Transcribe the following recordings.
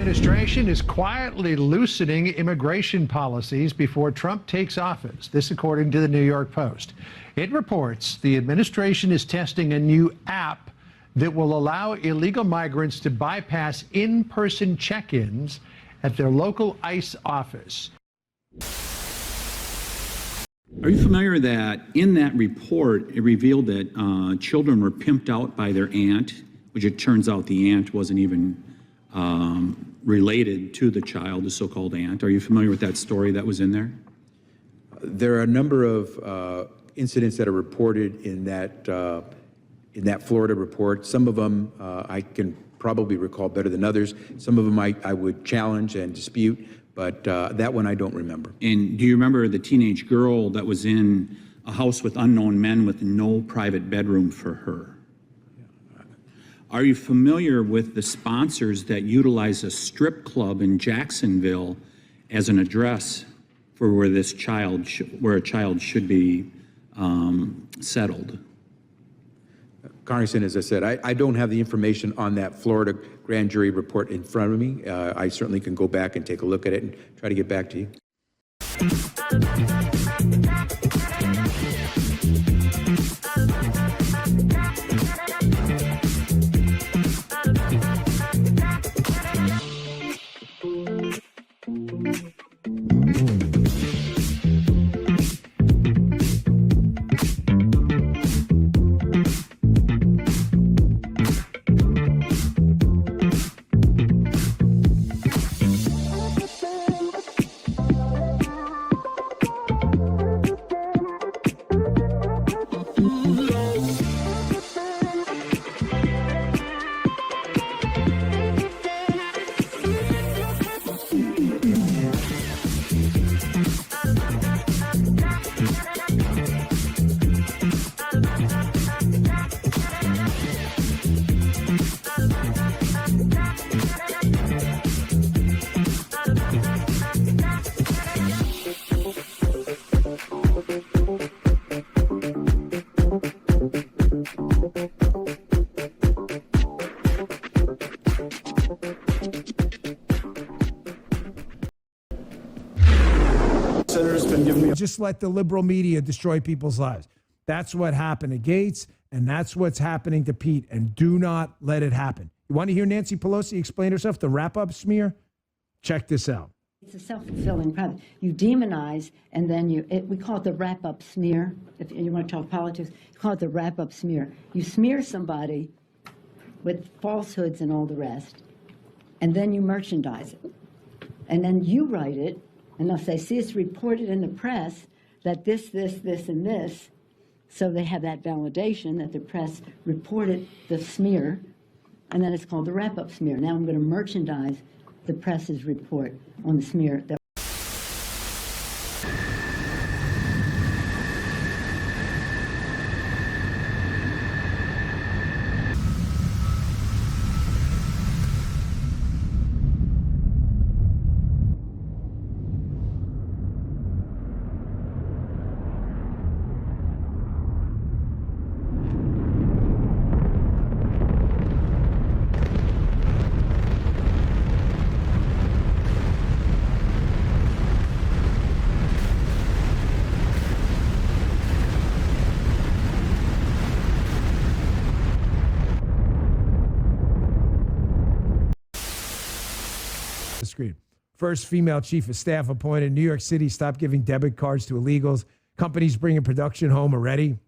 Administration is quietly loosening immigration policies before Trump takes office. This according to the New York Post. It reports the administration is testing a new app that will allow illegal migrants to bypass in-person check-ins at their local ICE office. Are you familiar that in that report, it revealed that children were pimped out by their aunt, which it turns out the aunt wasn't even related to the child, the so-called aunt. Are you familiar with that story that was in there? There are a number of incidents that are reported in that Florida report. Some of them I can probably recall better than others. Some of them I would challenge and dispute, but that one I don't remember. And do you remember the teenage girl that was in a house with unknown men with no private bedroom for her? Are you familiar with the sponsors that utilize a strip club in Jacksonville as an address for where this child, where a child should be settled? Congressman, as I said, I don't have the information on that Florida grand jury report in front of me. I certainly can go back and take a look at it and try to get back to you. Just let the liberal media destroy people's lives. That's what happened to Gates, and that's what's happening to Pete, and do not let it happen. You want to hear Nancy Pelosi explain herself, the wrap-up smear? Check this out. It's a self-fulfilling prophecy. You demonize, and then we call it the wrap-up smear. If you want to talk politics, you call it the wrap-up smear. You smear somebody with falsehoods and all the rest, and then you merchandise it. And then you write it, and they'll say, see, it's reported in the press that this, and this. So they have that validation that the press reported the smear, and then it's called the wrap-up smear. Now I'm going to merchandise the press's report on the smear. Screen. First female chief of staff appointed. New York City stopped giving debit cards to illegals. Companies bringing production home already.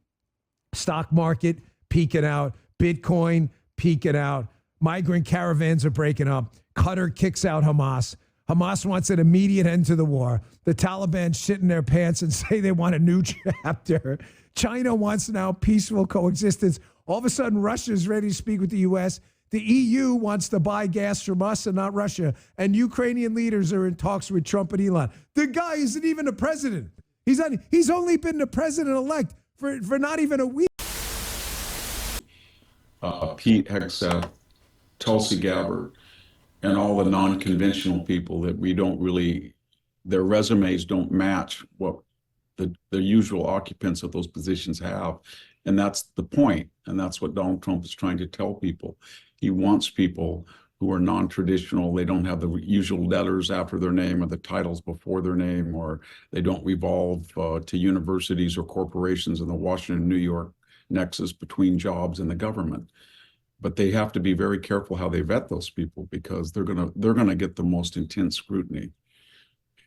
Stock market peaking out. Bitcoin peaking out. Migrant caravans are breaking up. Qatar kicks out Hamas. Hamas wants an immediate end to the war. The Taliban shit in their pants and say they want a new chapter. China wants now peaceful coexistence. All of a sudden, Russia's ready to speak with the U.S. The EU wants to buy gas from us and not Russia. And Ukrainian leaders are in talks with Trump and Elon. The guy isn't even a president. He's only been the president-elect for not even a week. Pete Hegseth, Tulsi Gabbard, and all the non-conventional people that we don't really, their resumes don't match what the usual occupants of those positions have. And that's the point. And that's what Donald Trump is trying to tell people. He wants people who are non-traditional. They don't have the usual letters after their name or the titles before their name, or they don't revolve to universities or corporations in the Washington, New York nexus between jobs and the government. But they have to be very careful how they vet those people, because they're gonna get the most intense scrutiny.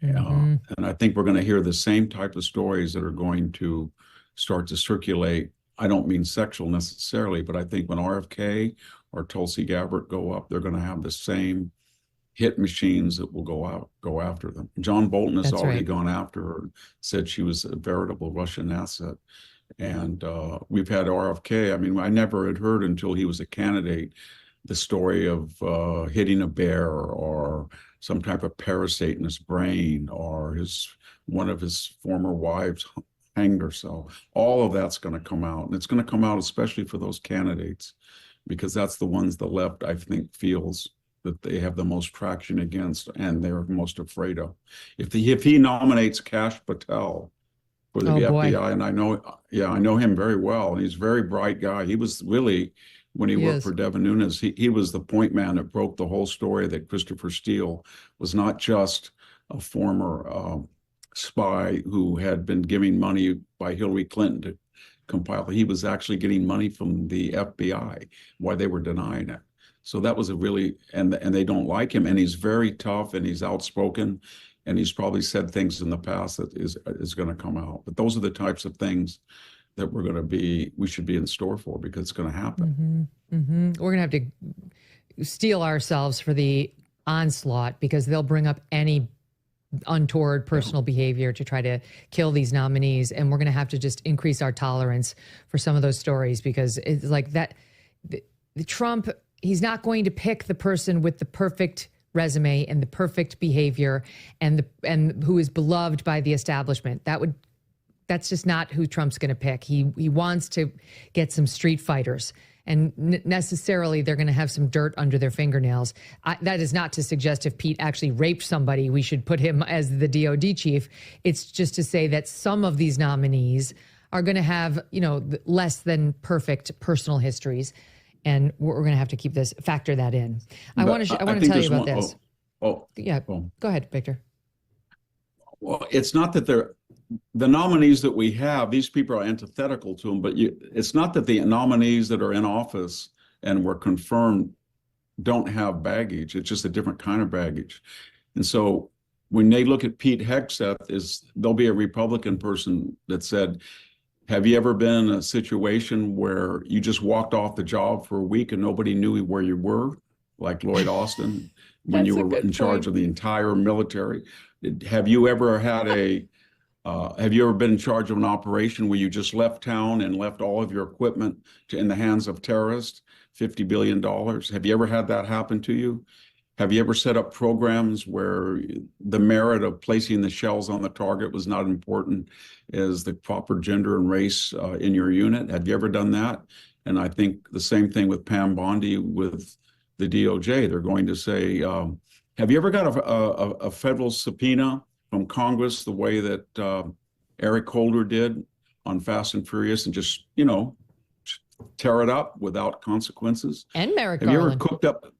And I think we're going to hear the same type of stories that are going to start to circulate. I don't mean sexual necessarily, but I think when RFK or Tulsi Gabbard go up, they're going to have the same hit machines that will go after them. John Bolton has already gone after her, said she was a veritable Russian asset. And we've had RFK. I mean, I never had heard until he was a candidate the story of hitting a bear, or some type of parasite in his brain, or one of his former wives hanged herself. All of that's going to come out, and it's going to come out especially for those candidates, because that's the ones the left, I think, feels that they have the most traction against and they're most afraid of. If he nominates Kash Patel for the FBI, and I know him very well, and he's a very bright guy. He was really, when he worked for Devin Nunes, he was the point man that broke the whole story that Christopher Steele was not just a former spy who had been giving money by Hillary Clinton to compile. He was actually getting money from the FBI, why they were denying it. So that was a really, and they don't like him, and he's very tough, and he's outspoken, and he's probably said things in the past that is going to come out. But those are the types of things that we should be in store for, because it's going to happen. We're going to have to steel ourselves for the onslaught, because they'll bring up any untoward personal behavior to try to kill these nominees. And we're going to have to just increase our tolerance for some of those stories, because it's like that. The Trump, he's not going to pick the person with the perfect resume and the perfect behavior and who is beloved by the establishment. That's just not who Trump's going to pick. He wants to get some street fighters, and necessarily they're going to have some dirt under their fingernails. That is not to suggest if Pete actually raped somebody, we should put him as the DOD chief. It's just to say that some of these nominees are going to have, less than perfect personal histories, and we're going to have to factor that in. I want to tell you about this. Go ahead, Victor. Well, it's not that the nominees that we have, these people are antithetical to them, but it's not that the nominees that are in office and were confirmed don't have baggage. It's just a different kind of baggage. And so when they look at Pete Hegseth, there'll be a Republican person that said, have you ever been in a situation where you just walked off the job for a week and nobody knew where you were, like Lloyd Austin, when you were in charge of the entire military? Have you ever been in charge of an operation where you just left town and left all of your equipment in the hands of terrorists, $50 billion? Have you ever had that happen to you? Have you ever set up programs where the merit of placing the shells on the target was not important as the proper gender and race in your unit? Have you ever done that? And I think the same thing with Pam Bondi with the DOJ. They're going to say, have you ever got a federal subpoena from Congress the way that Eric Holder did on Fast and Furious, and just, tear it up without consequences? And Merrick Have you Garland. ever cooked up?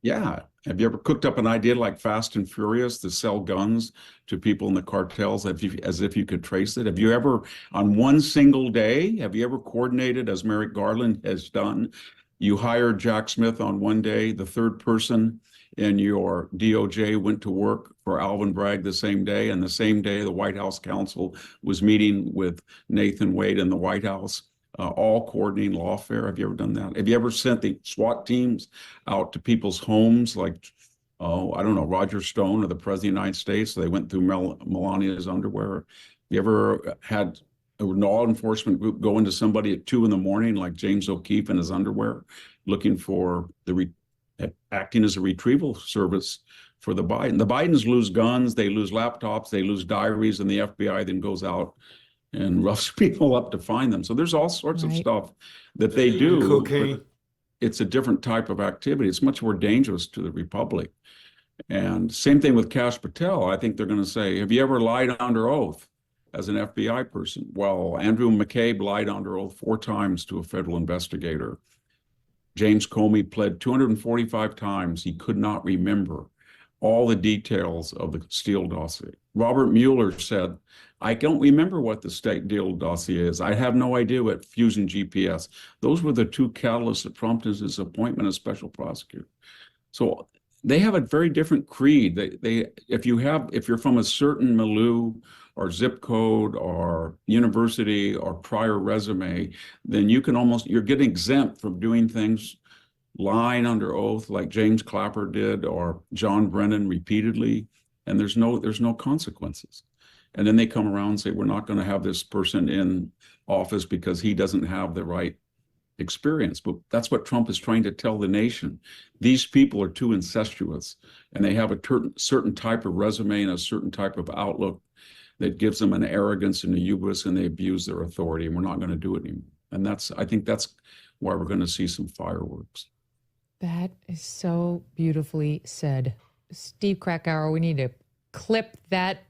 Yeah. Have you ever cooked up an idea like Fast and Furious to sell guns to people in the cartels as if you could trace it? Have you ever, on one single day, have you ever coordinated, as Merrick Garland has done? You hired Jack Smith on one day, the third person in your DOJ went to work for Alvin Bragg the same day, and the same day the White House counsel was meeting with Nathan Wade in the White House, all coordinating lawfare. Have you ever done that? Have you ever sent the SWAT teams out to people's homes, like, I don't know, Roger Stone or the President of the United States? So they went through Melania's underwear. Have you ever had a law enforcement group go into somebody at 2 a.m, like James O'Keefe in his underwear, looking for acting as a retrieval service for the Biden? The Bidens lose guns, they lose laptops, they lose diaries, and the FBI then goes out and roughs people up to find them. So there's all sorts of stuff that they do. Cocaine. It's a different type of activity. It's much more dangerous to the Republic. And same thing with Kash Patel. I think they're going to say, have you ever lied under oath as an FBI person? Well, Andrew McCabe lied under oath 4 times to a federal investigator. James Comey pled 245 times he could not remember all the details of the Steele dossier. Robert Mueller said, I don't remember what the Steele dossier is. I have no idea what Fusion GPS. Those were the two catalysts that prompted his appointment as special prosecutor. So they have a very different creed. If you're from a certain milieu or zip code or university or prior resume, then you're getting exempt from doing things, lying under oath like James Clapper did or John Brennan repeatedly, and there's no consequences. And then they come around and say, we're not going to have this person in office because he doesn't have the right experience. But that's what Trump is trying to tell the nation. These people are too incestuous, and they have a certain type of resume and a certain type of outlook that gives them an arrogance and a hubris, and they abuse their authority, and we're not going to do it anymore. And I think that's why we're going to see some fireworks. That is so beautifully said. Steve Krakauer, we need to clip that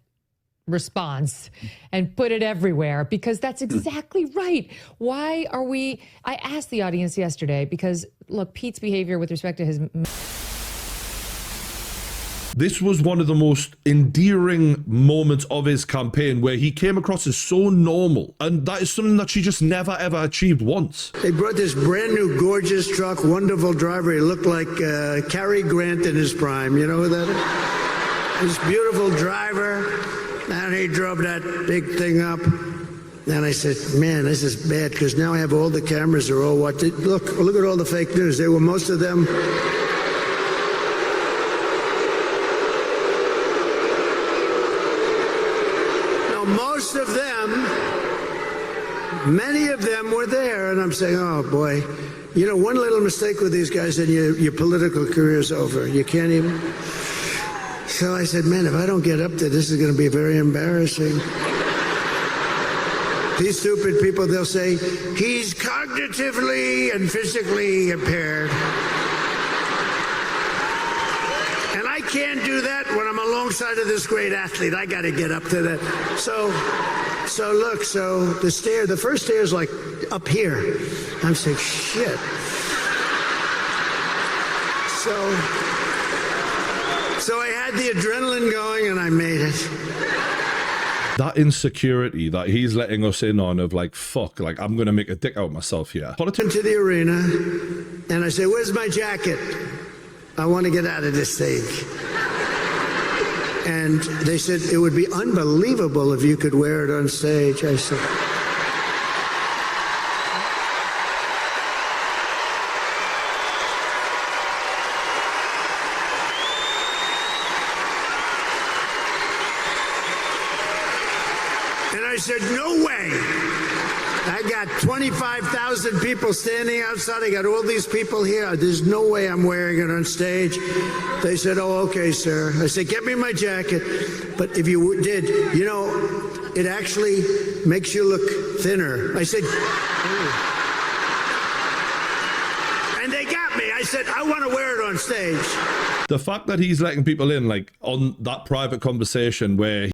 response and put it everywhere, because that's exactly right. Why are we, I asked the audience yesterday, because look, Pete's behavior with respect to his... This was one of the most endearing moments of his campaign, where he came across as so normal, and that is something that she just never ever achieved once. They brought this brand new gorgeous truck, wonderful driver. He looked like Cary Grant in his prime. You know who that is? This beautiful driver. And he drove that big thing up. And I said, man, this is bad, because now I have all the cameras are all watching. Look at all the fake news. They were, most of them. No, most of them, many of them were there. And I'm saying, oh boy, you know, one little mistake with these guys and your political career is over. You can't even. So I said, man, if I don't get up there, this is going to be very embarrassing. These stupid people, they'll say, he's cognitively and physically impaired. And I can't do that when I'm alongside of this great athlete. I got to get up to that. So look, the first stair is like up here. I'm saying, shit. So I had the adrenaline going, and I made it. That insecurity that he's letting us in on, of like, fuck, like, I'm going to make a dick out of myself here. Into the arena, and I say, where's my jacket? I want to get out of this stage. And they said, it would be unbelievable if you could wear it on stage. I said... I said, no way. I got 25,000 people standing outside. I got all these people here. There's no way I'm wearing it on stage. They said, oh, okay, sir. I said, get me my jacket. But if you did, you know, it actually makes you look thinner. I said, and they got me. I said, I want to wear it on stage. The fact that he's letting people in, like, on that private conversation where